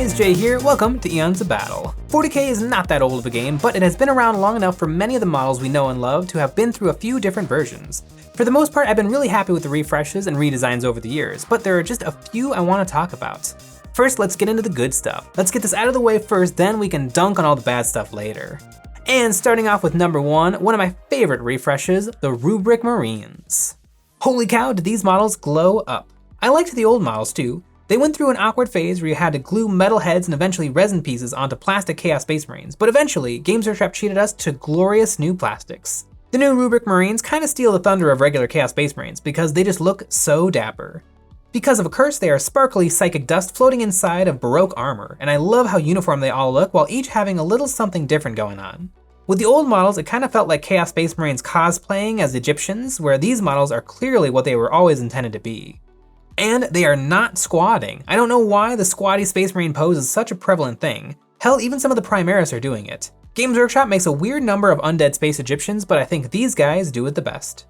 guys, Jay here, welcome to Eons of Battle. 40k is not that old of a game, but it has been around long enough for many of the models we know and love to have been through a few different versions. For the most part, I've been really happy with the refreshes and redesigns over the years, but there are just a few I want to talk about. First, let's get into the good stuff. Let's get this out of the way first, then we can dunk on all the bad stuff later. And starting off with number one of my favorite refreshes, the Rubric Marines. Holy cow, did these models glow up. I liked the old models too. They went through an awkward phase where you had to glue metal heads and eventually resin pieces onto plastic Chaos Space Marines, but eventually, Games Workshop treated us to glorious new plastics. The new Rubric Marines kind of steal the thunder of regular Chaos Space Marines because they just look so dapper. Because of a curse, they are sparkly psychic dust floating inside of Baroque armor, and I love how uniform they all look while each having a little something different going on. With the old models, it kind of felt like Chaos Space Marines cosplaying as Egyptians, where these models are clearly what they were always intended to be. And they are not squatting. I don't know why the squatty Space Marine pose is such a prevalent thing. Hell, even some of the Primaris are doing it. Games Workshop makes a weird number of undead space Egyptians, but I think these guys do it the best.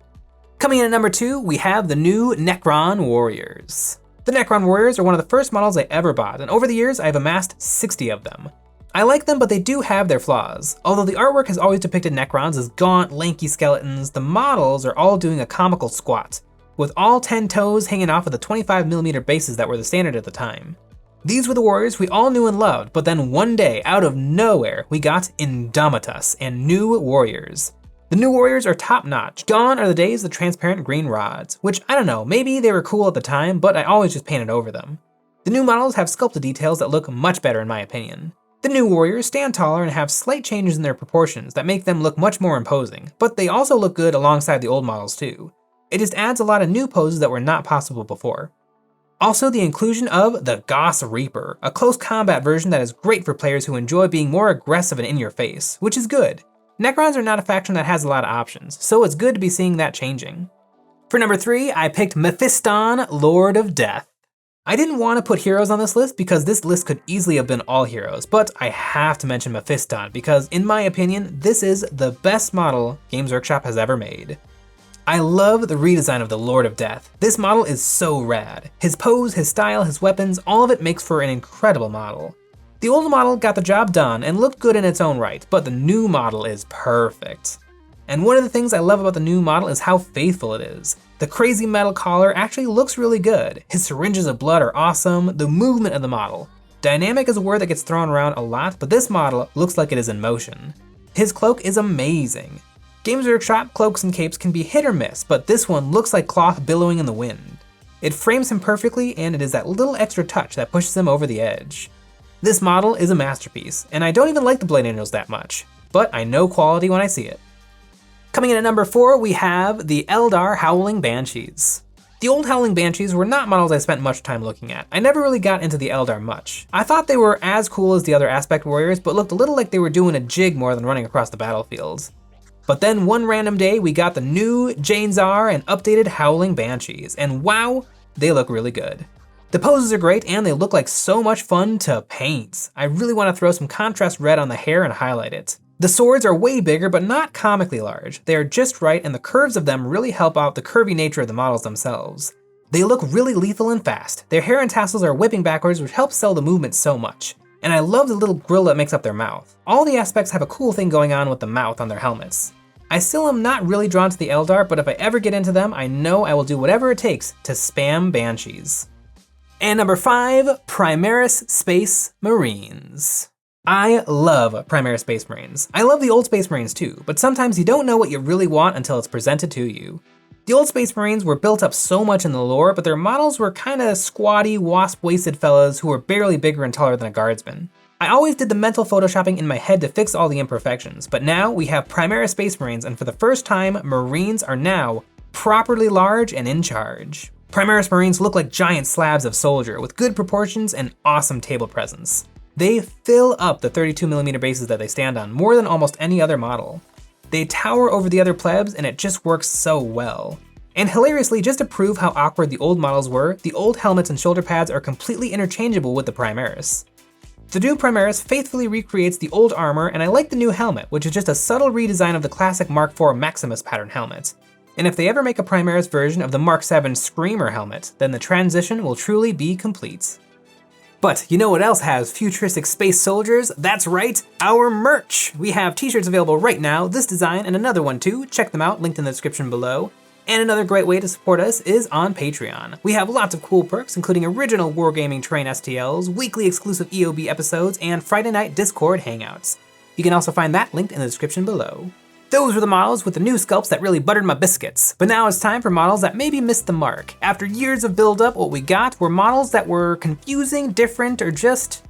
Coming in at number 2, we have the new Necron Warriors. The Necron Warriors are one of the first models I ever bought, and over the years I've amassed 60 of them. I like them, but they do have their flaws. Although the artwork has always depicted Necrons as gaunt, lanky skeletons, the models are all doing a comical squat, with all 10 toes hanging off of the 25mm bases that were the standard at the time. These were the warriors we all knew and loved, but then one day, out of nowhere, we got Indomitus and new warriors. The new warriors are top notch. Gone are the days of the transparent green rods, which I don't know, maybe they were cool at the time, but I always just painted over them. The new models have sculpted details that look much better in my opinion. The new warriors stand taller and have slight changes in their proportions that make them look much more imposing, but they also look good alongside the old models too. It just adds a lot of new poses that were not possible before. Also, the inclusion of the Goss Reaper, a close combat version that is great for players who enjoy being more aggressive and in your face, which is good. Necrons are not a faction that has a lot of options, so it's good to be seeing that changing. For number 3, I picked Mephiston, Lord of Death. I didn't want to put heroes on this list because this list could easily have been all heroes, but I have to mention Mephiston because in my opinion, this is the best model Games Workshop has ever made. I love the redesign of the Lord of Death. This model is so rad. His pose, his style, his weapons, all of it makes for an incredible model. The old model got the job done and looked good in its own right, but the new model is perfect. And one of the things I love about the new model is how faithful it is. The crazy metal collar actually looks really good. His syringes of blood are awesome, the movement of the model. Dynamic is a word that gets thrown around a lot, but this model looks like it is in motion. His cloak is amazing. Games Workshop cloaks and capes can be hit or miss, but this one looks like cloth billowing in the wind. It frames him perfectly, and it is that little extra touch that pushes him over the edge. This model is a masterpiece, and I don't even like the Blade Angels that much, but I know quality when I see it. Coming in at number 4, we have the Eldar Howling Banshees. The old Howling Banshees were not models I spent much time looking at. I never really got into the Eldar much. I thought they were as cool as the other Aspect Warriors, but looked a little like they were doing a jig more than running across the battlefields. But then one random day, we got the new Janzar and updated Howling Banshees, and wow, they look really good. The poses are great, and they look like so much fun to paint. I really want to throw some contrast red on the hair and highlight it. The swords are way bigger, but not comically large. They are just right, and the curves of them really help out the curvy nature of the models themselves. They look really lethal and fast. Their hair and tassels are whipping backwards, which helps sell the movement so much. And I love the little grill that makes up their mouth. All the aspects have a cool thing going on with the mouth on their helmets. I still am not really drawn to the Eldar, but if I ever get into them, I know I will do whatever it takes to spam Banshees. And number 5, Primaris Space Marines. I love Primaris Space Marines. I love the old Space Marines too, but sometimes you don't know what you really want until it's presented to you. The old Space Marines were built up so much in the lore, but their models were kinda squatty, wasp-waisted fellas who were barely bigger and taller than a guardsman. I always did the mental photoshopping in my head to fix all the imperfections, but now we have Primaris Space Marines, and for the first time, Marines are now properly large and in charge. Primaris Marines look like giant slabs of soldier with good proportions and awesome table presence. They fill up the 32mm bases that they stand on more than almost any other model. They tower over the other plebs, and it just works so well. And hilariously, just to prove how awkward the old models were, the old helmets and shoulder pads are completely interchangeable with the Primaris. The new Primaris faithfully recreates the old armor, and I like the new helmet, which is just a subtle redesign of the classic Mark IV Maximus pattern helmet. And if they ever make a Primaris version of the Mark VII Screamer helmet, then the transition will truly be complete. But you know what else has futuristic space soldiers? That's right, our merch! We have t-shirts available right now, this design and another one too. Check them out, linked in the description below. And another great way to support us is on Patreon. We have lots of cool perks, including original Wargaming Terrain STLs, weekly exclusive EOB episodes, and Friday night Discord hangouts. You can also find that linked in the description below. Those were the models with the new sculpts that really buttered my biscuits. But now it's time for models that maybe missed the mark. After years of build up, what we got were models that were confusing, different, or just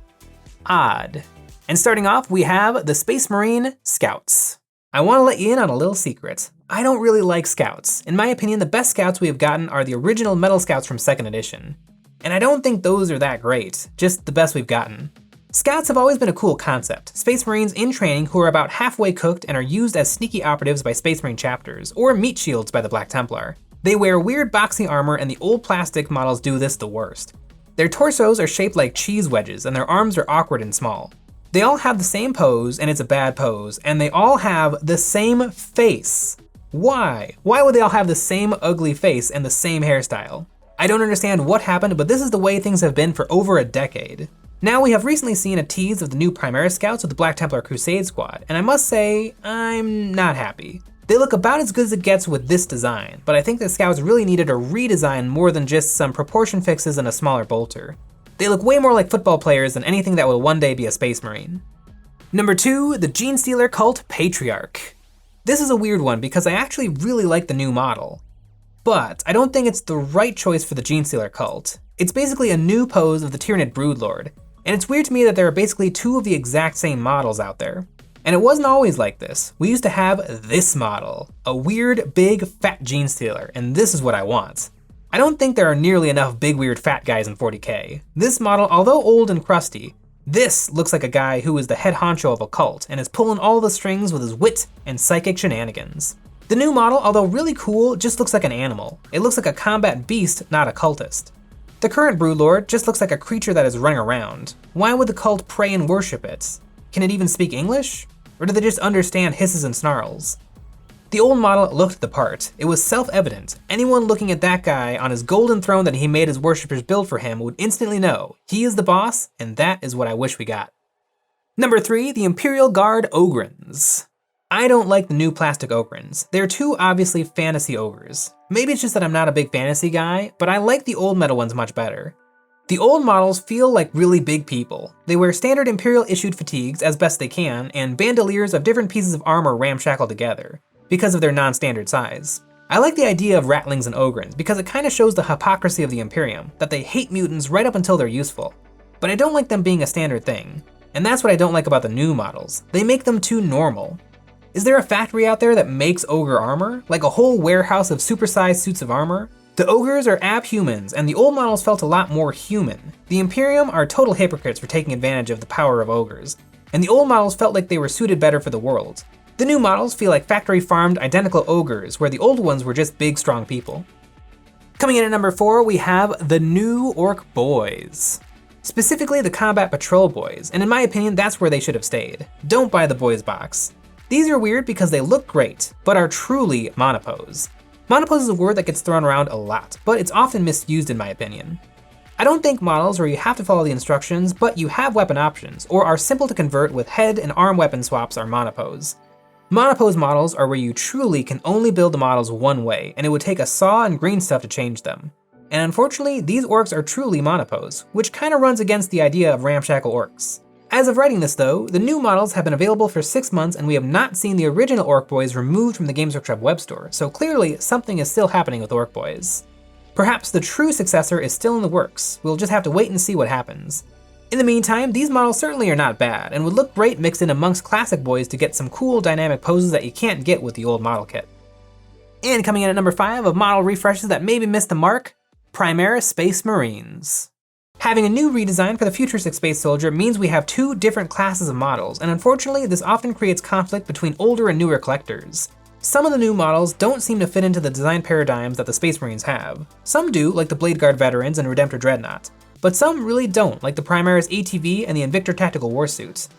odd. And starting off, we have the Space Marine Scouts. I want to let you in on a little secret. I don't really like Scouts. In my opinion, the best Scouts we have gotten are the original Metal Scouts from 2nd edition. And I don't think those are that great, just the best we've gotten. Scouts have always been a cool concept. Space Marines in training who are about halfway cooked and are used as sneaky operatives by Space Marine chapters, or meat shields by the Black Templar. They wear weird boxy armor and the old plastic models do this the worst. Their torsos are shaped like cheese wedges and their arms are awkward and small. They all have the same pose and it's a bad pose, and they all have the same face. Why? Why would they all have the same ugly face and the same hairstyle? I don't understand what happened, but this is the way things have been for over a decade. Now we have recently seen a tease of the new Primaris Scouts with the Black Templar Crusade Squad, and I must say, I'm not happy. They look about as good as it gets with this design, but I think the Scouts really needed a redesign more than just some proportion fixes and a smaller bolter. They look way more like football players than anything that will one day be a Space Marine. Number 2, the Gene Stealer Cult Patriarch. This is a weird one because I actually really like the new model, but I don't think it's the right choice for the Gene Stealer Cult. It's basically a new pose of the Tyranid Broodlord, and it's weird to me that there are basically 2 of the exact same models out there. And it wasn't always like this. We used to have this model, a weird, big, fat Gene Stealer, and this is what I want. I don't think there are nearly enough big, weird, fat guys in 40k. This model, although old and crusty, this looks like a guy who is the head honcho of a cult and is pulling all the strings with his wit and psychic shenanigans. The new model, although really cool, just looks like an animal. It looks like a combat beast, not a cultist. The current Broodlord just looks like a creature that is running around. Why would the cult pray and worship it? Can it even speak English? Or do they just understand hisses and snarls? The old model looked the part. It was self-evident. Anyone looking at that guy on his golden throne that he made his worshippers build for him would instantly know he is the boss, and that is what I wish we got. Number 3, the Imperial Guard Ogrins. I don't like the new plastic Ogrins. They're too obviously fantasy ogres. Maybe it's just that I'm not a big fantasy guy, but I like the old metal ones much better. The old models feel like really big people. They wear standard Imperial issued fatigues as best they can, and bandoliers of different pieces of armor ramshackled together, because of their non-standard size. I like the idea of Rattlings and Ogrins because it kind of shows the hypocrisy of the Imperium, that they hate mutants right up until they're useful. But I don't like them being a standard thing. And that's what I don't like about the new models. They make them too normal. Is there a factory out there that makes ogre armor? Like a whole warehouse of supersized suits of armor? The ogres are abhumans, and the old models felt a lot more human. The Imperium are total hypocrites for taking advantage of the power of ogres, and the old models felt like they were suited better for the world. The new models feel like factory-farmed identical ogres, where the old ones were just big, strong people. Coming in at number 4, we have the new Orc Boys. Specifically the Combat Patrol Boys, and in my opinion, that's where they should have stayed. Don't buy the Boys box. These are weird because they look great, but are truly monopose. Monopose is a word that gets thrown around a lot, but it's often misused in my opinion. I don't think models where you have to follow the instructions, but you have weapon options, or are simple to convert with head and arm weapon swaps are monopose. Monopose models are where you truly can only build the models one way, and it would take a saw and green stuff to change them. And unfortunately, these orcs are truly monopose, which kinda runs against the idea of ramshackle orcs. As of writing this though, the new models have been available for 6 months and we have not seen the original Orc Boys removed from the Games Workshop web store, so clearly something is still happening with Orc Boys. Perhaps the true successor is still in the works. We'll just have to wait and see what happens. In the meantime, these models certainly are not bad and would look great mixed in amongst classic boys to get some cool dynamic poses that you can't get with the old model kit. And coming in at number 5 of model refreshes that maybe missed the mark, Primaris Space Marines. Having a new redesign for the futuristic space soldier means we have 2 different classes of models, and unfortunately this often creates conflict between older and newer collectors. Some of the new models don't seem to fit into the design paradigms that the Space Marines have. Some do, like the Blade Guard Veterans and Redemptor Dreadnought, but some really don't, like the Primaris ATV and the Invictor Tactical Warsuit.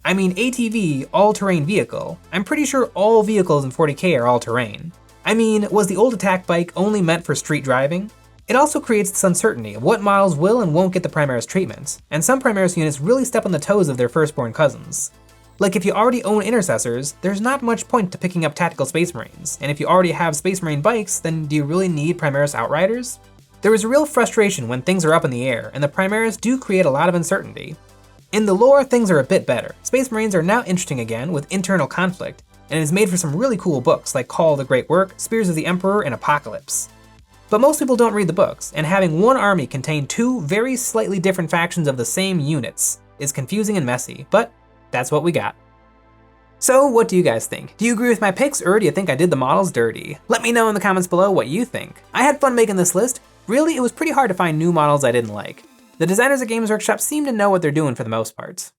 I mean ATV, all-terrain vehicle. I'm pretty sure all vehicles in 40k are all-terrain. I mean, was the old attack bike only meant for street driving? It also creates this uncertainty of what models will and won't get the Primaris treatment, and some Primaris units really step on the toes of their firstborn cousins. Like if you already own Intercessors, there's not much point to picking up Tactical Space Marines, and if you already have Space Marine bikes, then do you really need Primaris Outriders? There is real frustration when things are up in the air, and the Primaris do create a lot of uncertainty. In the lore, things are a bit better. Space Marines are now interesting again with internal conflict, and it is made for some really cool books like Call of the Great Work, Spears of the Emperor, and Apocalypse. But most people don't read the books, and having one army contain two very slightly different factions of the same units is confusing and messy, but that's what we got. So what do you guys think? Do you agree with my picks, or do you think I did the models dirty? Let me know in the comments below what you think. I had fun making this list. Really, it was pretty hard to find new models I didn't like. The designers at Games Workshop seem to know what they're doing for the most part.